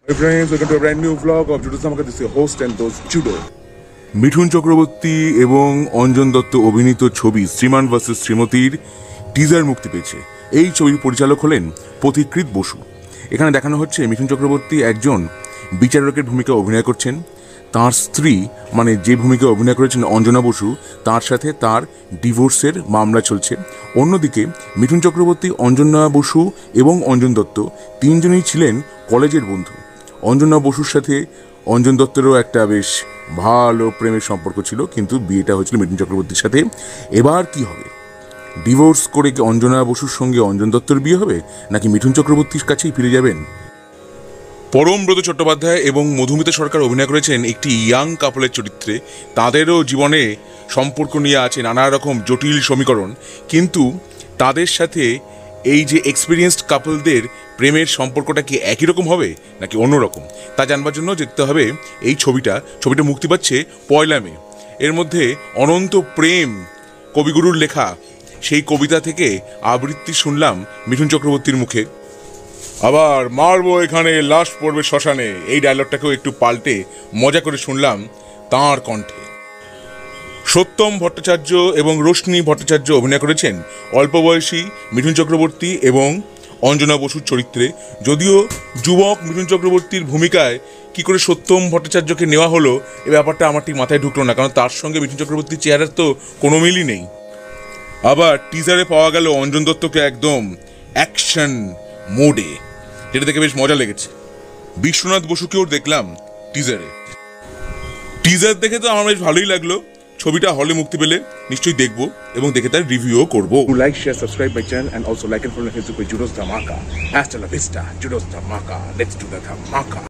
Hey friends, welcome to a brand new vlog of Judo Dhamaka. This is your host and those Judo. Mithun Chakraborty এবং অঞ্জন দত্ত অভিনীত ছবি শ্রীমান versus শ্রীমতীর teaser মুক্তি পেয়েছে। এই ছবির পরিচালক হলেন পথিকৃৎ বসু। এখানে দেখানো হচ্ছে মিঠুন চক্রবর্তী একজন বিচারকের ভূমিকা অভিনয় করছেন। তার স্ত্রী মানে যে ভূমিকা অভিনয় করেছেন অঞ্জনা বসু, তার সাথে তার ডিভোর্সের মামলা চলছে। অন্যদিকে মিঠুন চক্রবর্তী, অঞ্জনা বসু এবং অঞ্জন দত্ত তিনজনই ছিলেন কলেজের বন্ধু। অঞ্জনা বসুর সাথে অঞ্জন দত্তেরও একটা বেশ ভালো প্রেমের সম্পর্ক ছিল, কিন্তু বিয়েটা হয়েছিল মিঠুন চক্রবর্তীর সাথে। এবার কি হবে? ডিভোর্স করে কি অঞ্জনা বসুর সঙ্গে অঞ্জন দত্তর বিয়ে হবে, নাকি মিঠুন চক্রবর্তীর কাছেই ফিরে যাবেন? পরমব্রত চট্টোপাধ্যায় এবং মধুমিতা সরকার অভিনয় করেছেন একটি ইয়াং কাপলের চরিত্রে। তাদেরও জীবনে সম্পর্ক নিয়ে আছে নানা রকম জটিল সমীকরণ, কিন্তু তাদের সাথে এই যে এক্সপিরিয়েন্সড কাপলদের প্রেমের সম্পর্কটা কি একই রকম হবে নাকি অন্যরকম, তা জানবার জন্য দেখতে হবে এই ছবিটা মুক্তি পাচ্ছে 1 মে। এর মধ্যে অনন্ত প্রেম কবিগুরুর লেখা সেই কবিতা থেকে আবৃত্তি শুনলাম মিঠুন চক্রবর্তীর মুখে। আবার মারবো এখানে, লাশ পড়বে শ্মশানে, এই ডায়লগটাকেও একটু পাল্টে মজা করে শুনলাম তাঁর কণ্ঠে। সত্যম ভট্টাচার্য এবং রোশনি ভট্টাচার্য অভিনয় করেছেন অল্প বয়সী মিঠুন চক্রবর্তী এবং অঞ্জনা বসুর চরিত্রে। যদিও যুবক মিঠুন চক্রবর্তীর ভূমিকায় কি করে সত্যম ভট্টাচার্যকে নেওয়া হলো, এ ব্যাপারটা আমার ঠিক মাথায় ঢুকলো না, কারণ তার সঙ্গে মিঠুন চক্রবর্তীর চেহারার তো কোনো মিলই নেই। আবার টিজারে পাওয়া গেল অঞ্জন দত্তকে একদম অ্যাকশন মোডে, যেটা দেখে বেশ মজা লেগেছে। বিশ্বনাথ বসুকেও দেখলাম টিজারে। টিজার দেখে তো আমার বেশ ভালোই লাগলো। ছবিটা হলে মুক্তি পেলে নিশ্চয়ই দেখবো এবং দেখে তার রিভিউও করবো। Like, share, subscribe my channel and also like and follow Facebook by Judo Dhamaka. Hasta la vista, Judo Dhamaka. Let's do the Dhamaka.